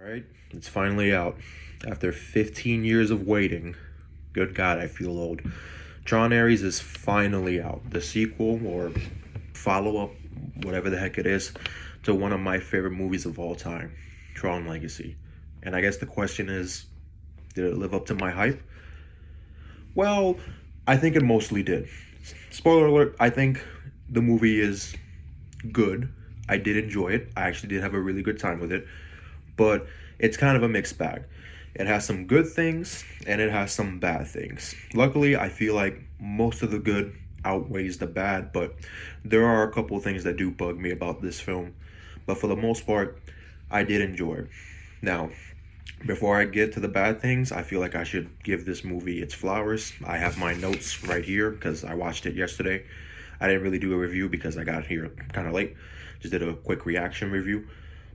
All right, it's finally out. After 15 years of waiting, good God, I feel old. Tron Ares is finally out. The sequel or follow up, whatever the heck it is, to one of my favorite movies of all time, Tron Legacy. And I guess the question is, did it live up to my hype? Well, I think it mostly did. Spoiler alert, I think the movie is good. I did enjoy it. I actually did have a really good time with it. But it's kind of a mixed bag. It has some good things and it has some bad things. Luckily, I feel like most of the good outweighs the bad, but there are a couple of things that do bug me about this film. But for the most part, I did enjoy it. Now, before I get to the bad things, I feel like I should give this movie its flowers. I have my notes right here because I watched it yesterday. I didn't really do a review because I got here kind of late. Just did a quick reaction review.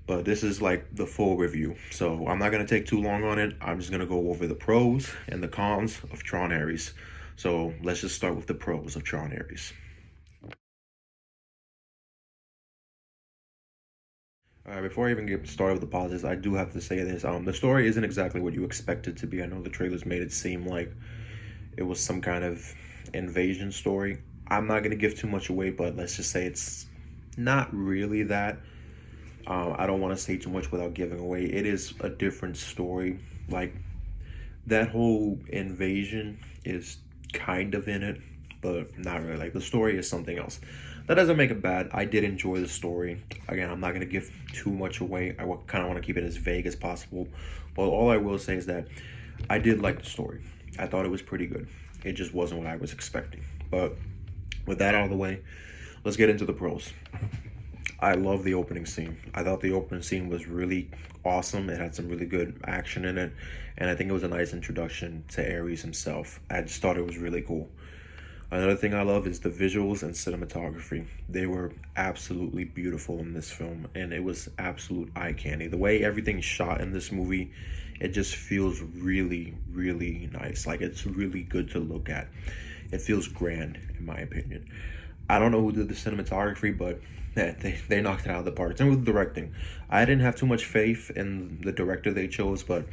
But this is like the full review. So I'm not going to take too long on it. I'm just going to go over the pros and the cons of Tron Ares. So let's just start with the pros of Tron Ares. Before I even get started with the positives, I do have to say this. The story isn't exactly what you expect it to be. I know the trailers made it seem like it was some kind of invasion story. I'm not going to give too much away, but let's just say it's not really that. I don't want to say too much without giving away. It is a different story. Like, that whole invasion is kind of in it, but not really. Like, the story is something else. That doesn't make it bad. I did enjoy the story. Again, I'm not going to give too much away. I kind of want to keep it as vague as possible. But all I will say is that I did like the story. I thought it was pretty good. It just wasn't what I was expecting. But with that out of the way, let's get into the pros. I love the opening scene. I thought the opening scene was really awesome. It had some really good action in it, and I think it was a nice introduction to Ares himself. I just thought it was really cool. Another thing I love is the visuals and cinematography. They were absolutely beautiful in this film, and it was absolute eye candy. The way everything's shot in this movie, it just feels really, really nice. Like, it's really good to look at. It feels grand, in my opinion. I don't know who did the cinematography, but they knocked it out of the park. And with directing, I didn't have too much faith in the director they chose, but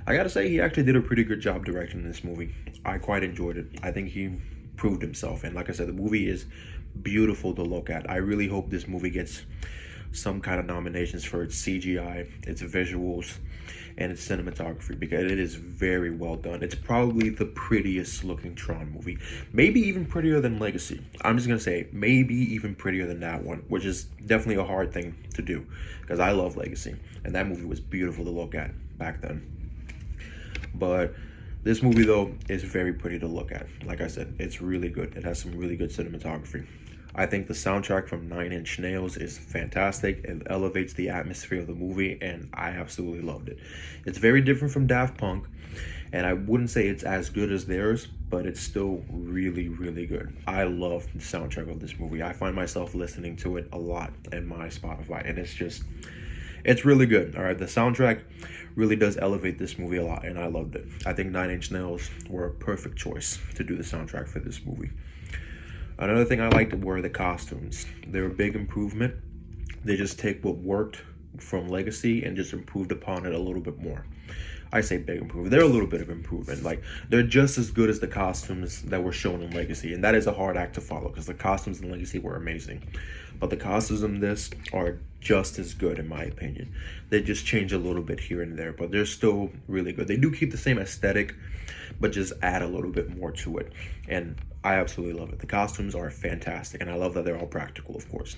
I gotta say he actually did a pretty good job directing this movie. I quite enjoyed it. I think he proved himself, and like I said, the movie is beautiful to look at. I really hope this movie gets some kind of nominations for its CGI, its visuals, and its cinematography, because it is very well done. It's probably the prettiest looking Tron movie. Maybe even prettier than Legacy. I'm just gonna say maybe even prettier than that one, which is definitely a hard thing to do because I love Legacy, and that movie was beautiful to look at back then. But this movie, though, is very pretty to look at. Like I said, it's really good. It has some really good cinematography. I think the soundtrack from Nine Inch Nails is fantastic. It elevates the atmosphere of the movie, and I absolutely loved it. It's very different from Daft Punk, and I wouldn't say it's as good as theirs, but it's still really, really good. I love the soundtrack of this movie. I find myself listening to it a lot in my Spotify, and it's really good. All right, the soundtrack really does elevate this movie a lot, and I loved it. I think Nine Inch Nails were a perfect choice to do the soundtrack for this movie. Another thing I liked were the costumes. They're a big improvement. They just take what worked from Legacy and just improved upon it a little bit more. I say big improvement. They're a little bit of improvement. Like, they're just as good as the costumes that were shown in Legacy, and that is a hard act to follow because the costumes in Legacy were amazing. But the costumes in this are just as good, in my opinion. They just change a little bit here and there, but they're still really good. They do keep the same aesthetic, but just add a little bit more to it. And I absolutely love it. The costumes are fantastic, and I love that they're all practical, of course.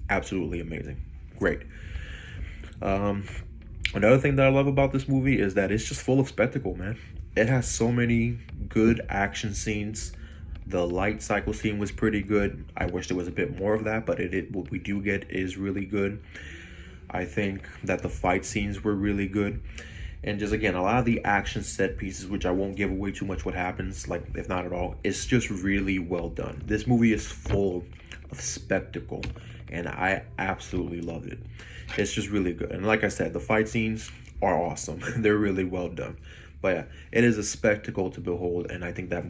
Absolutely amazing. Great. Another thing that I love about this movie is that it's just full of spectacle, man. It has so many good action scenes. The light cycle scene was pretty good. I wish there was a bit more of that, but what we do get is really good. I think that the fight scenes were really good. And just, again, a lot of the action set pieces, which I won't give away too much what happens, like, if not at all, it's just really well done. This movie is full of spectacle, and I absolutely loved it. It's just really good. And like I said, the fight scenes are awesome. They're really well done. But yeah, it is a spectacle to behold, and I think this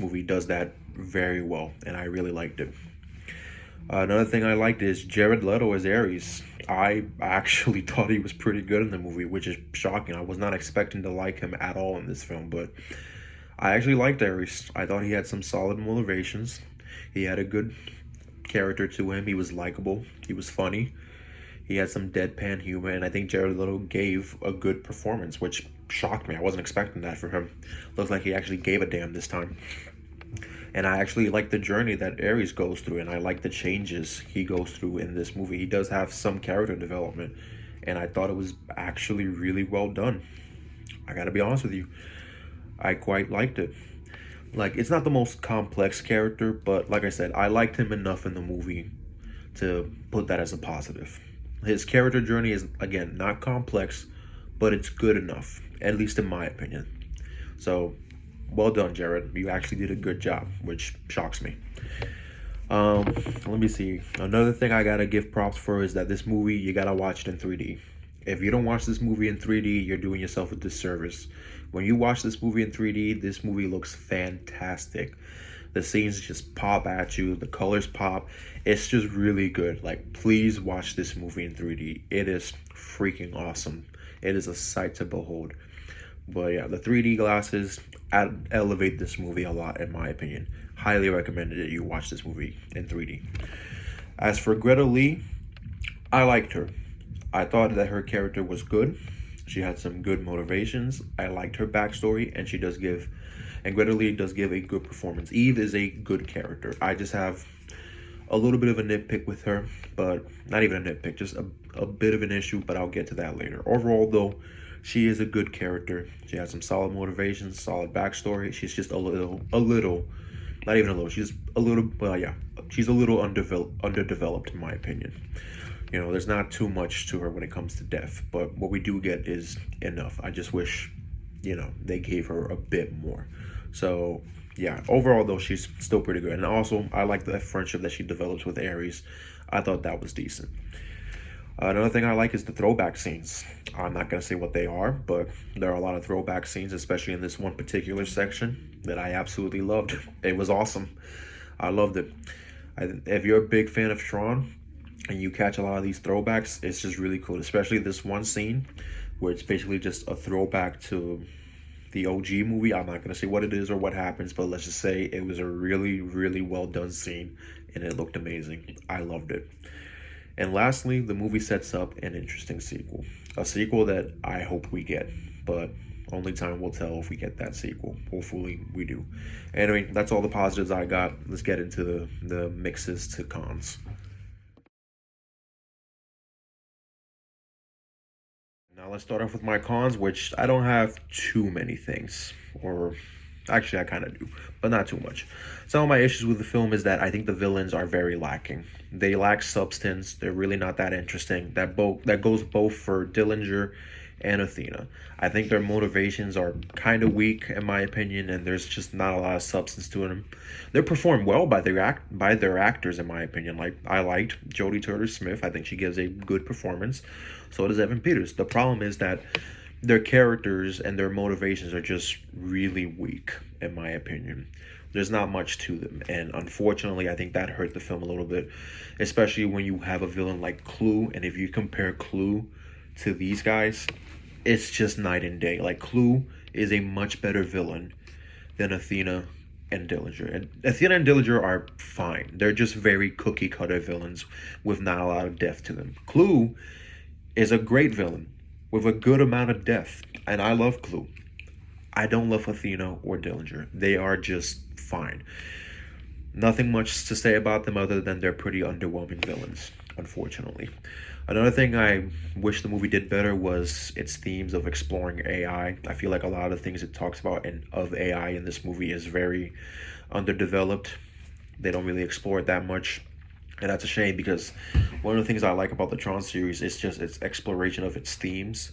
movie does that very well, and I really liked it. Another thing I liked is Jared Leto as Ares. I actually thought he was pretty good in the movie, which is shocking. I was not expecting to like him at all in this film, but I actually liked Ares. I thought he had some solid motivations. He had a good character to him. He was likable. He was funny. He had some deadpan humor, and I think Jared Leto gave a good performance, which shocked me. I wasn't expecting that for him. Looks like he actually gave a damn this time. And I actually like the journey that Ares goes through, and I like the changes he goes through in this movie. He does have some character development, and I thought it was actually really well done. I gotta be honest with you, I quite liked it. Like, it's not the most complex character, but like I said, I liked him enough in the movie to put that as a positive. His character journey is, again, not complex, but it's good enough, at least in my opinion. So, well done, Jared. You actually did a good job, which shocks me. Um, Let me see. Another thing I gotta give props for is that this movie, you gotta watch it in 3D. If you don't watch this movie in 3D, you're doing yourself a disservice. When you watch this movie in 3D, this movie looks fantastic. The scenes just pop at you, the colors pop. It's just really good. Like, please watch this movie in 3D. It is freaking awesome. It is a sight to behold. But yeah, the 3D glasses elevate this movie a lot, in my opinion. Highly recommended that you watch this movie in 3D. As for Greta Lee, I liked her. I thought that her character was good. She had some good motivations. I liked her backstory, and Greta Lee does give a good performance. Eve is a good character. I just have a little bit of a nitpick with her, but not even a nitpick, just a bit of an issue, but I'll get to that later. Overall, though, she is a good character. She has some solid motivations, solid backstory. She's just not even a little, she's a little, well, yeah, she's a little underdeveloped in my opinion. You know, there's not too much to her when it comes to death, but what we do get is enough. I just wish, they gave her a bit more. So, yeah, overall, though, she's still pretty good. And also, I like the friendship that she develops with Ares. I thought that was decent. Another thing I like is the throwback scenes. I'm not going to say what they are, but there are a lot of throwback scenes, especially in this one particular section, that I absolutely loved. It was awesome. I loved it. If you're a big fan of Tron and you catch a lot of these throwbacks, it's just really cool, especially this one scene where it's basically just a throwback to the OG movie. I'm not going to say what it is or what happens, but let's just say it was a really, really well done scene, and it looked amazing. I loved it. And lastly, the movie sets up an interesting sequel. A sequel that I hope we get, but only time will tell if we get that sequel. Hopefully we do. Anyway, that's all the positives I got. Let's get into the mixes to cons. Now let's start off with my cons, which I don't have too many things. Or actually I kind of do, but not too much. Some of my issues with the film is that I think the villains are very lacking. They lack substance. They're really not that interesting. That goes both for Dillinger and Athena. I think their motivations are kind of weak in my opinion, and there's just not a lot of substance to them. They're performed well by their actors in my opinion. Like, I liked Jodie Turner-Smith. I think she gives a good performance. So does Evan Peters. The problem is that their characters and their motivations are just really weak in my opinion. There's not much to them, and unfortunately I think that hurt the film a little bit, especially when you have a villain like Clue. And if you compare Clue to these guys, it's just night and day. Like, Clue is a much better villain than Athena and Dillinger. And Athena and Dillinger are fine. They're just very cookie cutter villains with not a lot of depth to them. Clue is a great villain with a good amount of depth, and I love Clue. I don't love Athena or Dillinger. They are just fine. Nothing much to say about them other than they're pretty underwhelming villains, unfortunately. Another thing I wish the movie did better was its themes of exploring AI. I feel like a lot of the things it talks about of AI in this movie is very underdeveloped. They don't really explore it that much. And that's a shame, because one of the things I like about the Tron series is just its exploration of its themes.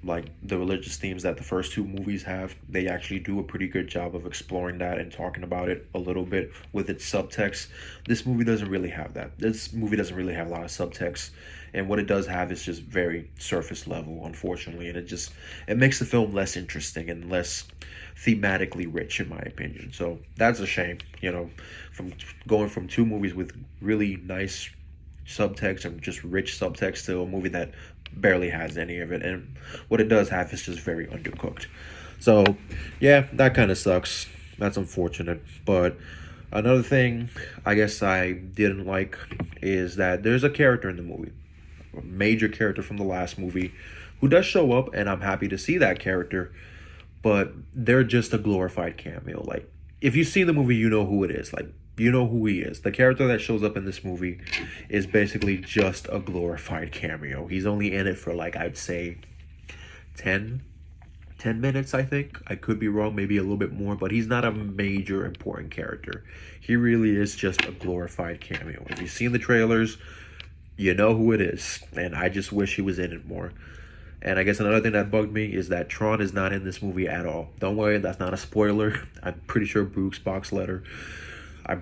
like the religious themes that the first two movies have. They actually do a pretty good job of exploring that and talking about it a little bit with its subtext. This movie doesn't really have that. This movie doesn't really have a lot of subtext, and what it does have is just very surface level, unfortunately, and it makes the film less interesting and less thematically rich, in my opinion. So that's a shame, from going from two movies with really nice subtext and just rich subtext to a movie that barely has any of it, and what it does have is just very undercooked. So yeah, that kind of sucks. That's unfortunate. But another thing I guess I didn't like is that there's a character in the movie, a major character from the last movie, who does show up, and I'm happy to see that character, but they're just a glorified cameo. Like, if you see the movie, you know who it is. Like, you know who he is. The character that shows up in this movie is basically just a glorified cameo. He's only in it for, like, I'd say 10 minutes, I think. I could be wrong, maybe a little bit more, but he's not a major important character. He really is just a glorified cameo. If you've seen the trailers, you know who it is, and I just wish he was in it more. And I guess another thing that bugged me is that Tron is not in this movie at all. Don't worry, that's not a spoiler. I'm pretty sure Brooks Boxletter, I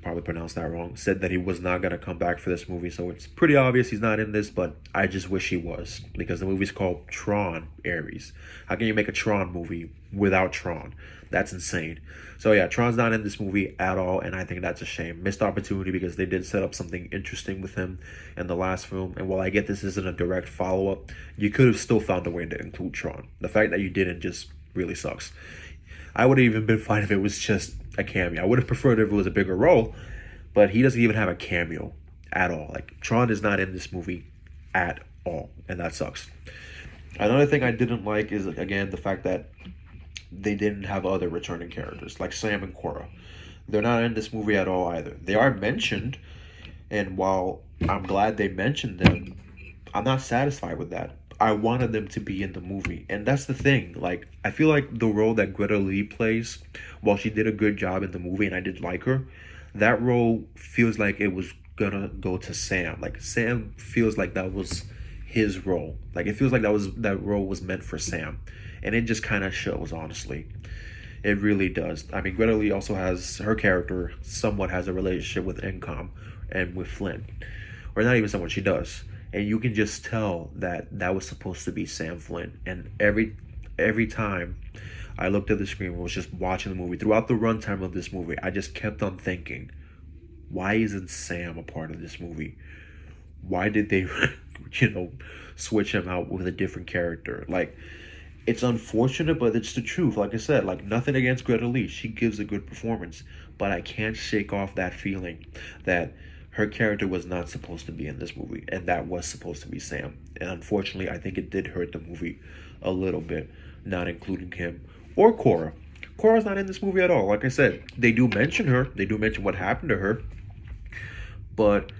probably pronounced that wrong, said that he was not going to come back for this movie. So it's pretty obvious he's not in this, but I just wish he was, because the movie's called Tron Ares. How can you make a Tron movie without Tron? That's insane. So yeah, Tron's not in this movie at all, and I think that's a shame. Missed opportunity, because they did set up something interesting with him in the last film. And while I get this isn't a direct follow-up, you could have still found a way to include Tron. The fact that you didn't just really sucks. I would have even been fine if it was just a cameo. I would have preferred if it was a bigger role, but he doesn't even have a cameo at all. Like, Tron is not in this movie at all, and that sucks. Another thing I didn't like is, again, the fact that they didn't have other returning characters, like Sam and Cora. They're not in this movie at all either. They are mentioned, and while I'm glad they mentioned them, I'm not satisfied with that. I wanted them to be in the movie. And that's the thing. Like, I feel like the role that Greta Lee plays, while she did a good job in the movie and I did like her, that role feels like it was gonna go to Sam. Like, Sam feels like that was his role. Like, it feels like that role was meant for Sam. And it just kind of shows, honestly. It really does. I mean, Greta Lee also has, her character somewhat has a relationship with Incom and with Flynn. Or not even somewhat, she does. And you can just tell that that was supposed to be Sam Flynn. And every time I looked at the screen and was just watching the movie, throughout the runtime of this movie, I just kept on thinking, why isn't Sam a part of this movie? Why did they, switch him out with a different character? Like, it's unfortunate, but it's the truth. Like I said, like, nothing against Greta Lee. She gives a good performance. But I can't shake off that feeling that her character was not supposed to be in this movie, and that was supposed to be Sam. And unfortunately, I think it did hurt the movie a little bit, not including him or Cora. Cora's not in this movie at all. Like I said, they do mention her. They do mention what happened to her. But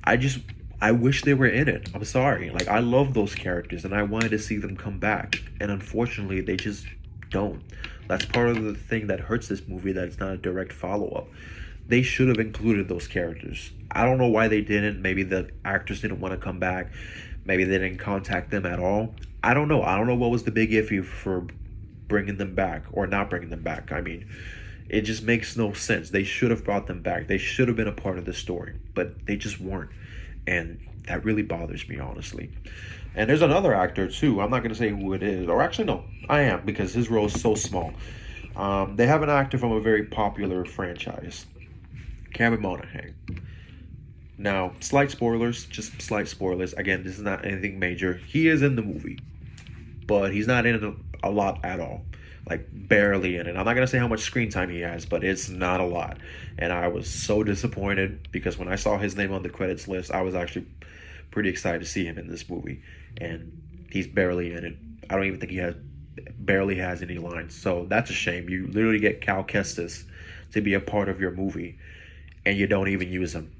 I wish they were in it. I'm sorry. Like, I love those characters, and I wanted to see them come back. And unfortunately, they just don't. That's part of the thing that hurts this movie, that it's not a direct follow-up. They should have included those characters. I don't know why they didn't. Maybe the actors didn't want to come back. Maybe they didn't contact them at all. I don't know. I don't know what was the big issue for bringing them back or not bringing them back. I mean, it just makes no sense. They should have brought them back. They should have been a part of the story, but they just weren't. And that really bothers me, honestly. And there's another actor, too. I'm not going to say who it is. Or actually, no, I am, because his role is so small. They have an actor from a very popular franchise, Cameron Monaghan. Now, slight spoilers, just slight spoilers. Again, this is not anything major. He is in the movie, but he's not in it a lot at all. Like, barely in it. I'm not going to say how much screen time he has, but it's not a lot. And I was so disappointed, because when I saw his name on the credits list, I was actually pretty excited to see him in this movie. And he's barely in it. I don't even think he barely has any lines. So that's a shame. You literally get Cal Kestis to be a part of your movie, and you don't even use him.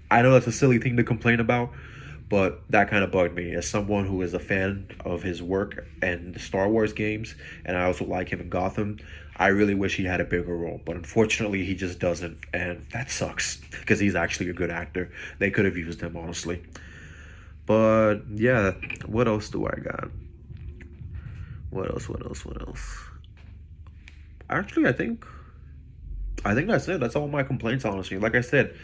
I know that's a silly thing to complain about, but that kind of bugged me. As someone who is a fan of his work and the Star Wars games, and I also like him in Gotham, I really wish he had a bigger role. But unfortunately, he just doesn't, and that sucks, because he's actually a good actor. They could have used him, honestly. But yeah, what else do I got? What else? What else? What else? Actually, I think that's it. That's all my complaints, honestly. Like I said,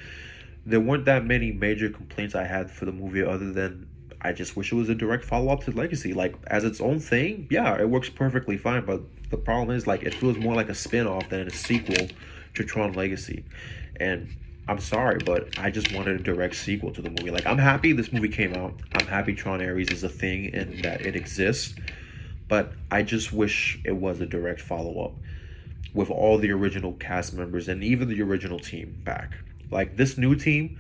there weren't that many major complaints I had for the movie other than I just wish it was a direct follow up to Legacy. Like as its own thing, yeah, it works perfectly fine. But the problem is like it feels more like a spin off than a sequel to Tron Legacy. And I'm sorry, but I just wanted a direct sequel to the movie. Like I'm happy this movie came out. I'm happy Tron Ares is a thing and that it exists. But I just wish it was a direct follow up with all the original cast members and even the original team back. Like this new team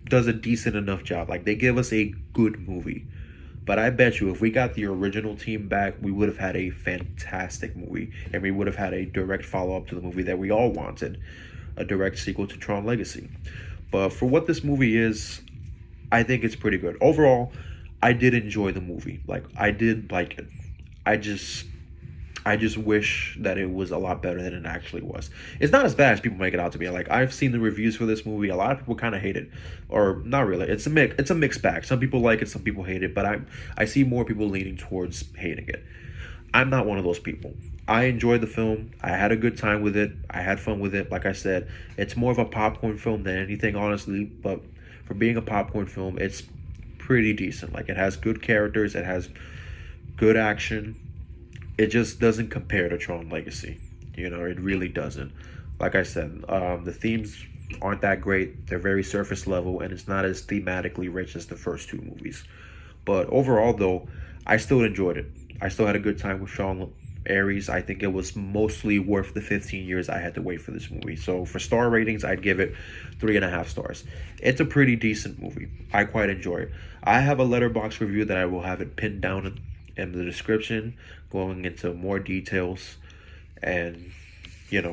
does a decent enough job. Like they give us a good movie. But I bet you if we got the original team back, we would have had a fantastic movie and we would have had a direct follow up to the movie that we all wanted, a direct sequel to Tron Legacy. But for what this movie is, I think it's pretty good. Overall, I did enjoy the movie. Like I did like it. I just I just wish that it was a lot better than it actually was. It's not as bad as people make it out to be. Like I've seen the reviews for this movie. A lot of people kind of hate it, or not really. It's a mixed bag. Some people like it, some people hate it. But I see more people leaning towards hating it. I'm not one of those people. I enjoyed the film. I had a good time with it. I had fun with it. Like I said, it's more of a popcorn film than anything, honestly. But for being a popcorn film, it's pretty decent. Like it has good characters. It has good action. It just doesn't compare to Tron Legacy. You know, it really doesn't. Like I said, the themes aren't that great. They're very surface level, and it's not as thematically rich as the first two movies. But overall, though, I still enjoyed it. I still had a good time with Sean Aries. I think it was mostly worth the 15 years I had to wait for this movie. So for star ratings, I'd give it 3.5 stars. It's a pretty decent movie. I quite enjoy it. I have a letterbox review that I will have it pinned down in the description, going into more details and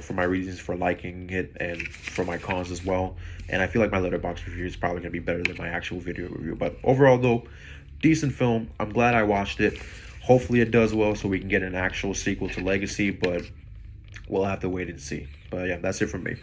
for my reasons for liking it and for my cons as well. And I feel like my letterbox review is probably going to be better than my actual video review. But overall, though, decent film. I'm glad I watched it. Hopefully it does well so we can get an actual sequel to Legacy, but we'll have to wait and see. But yeah, that's it from me.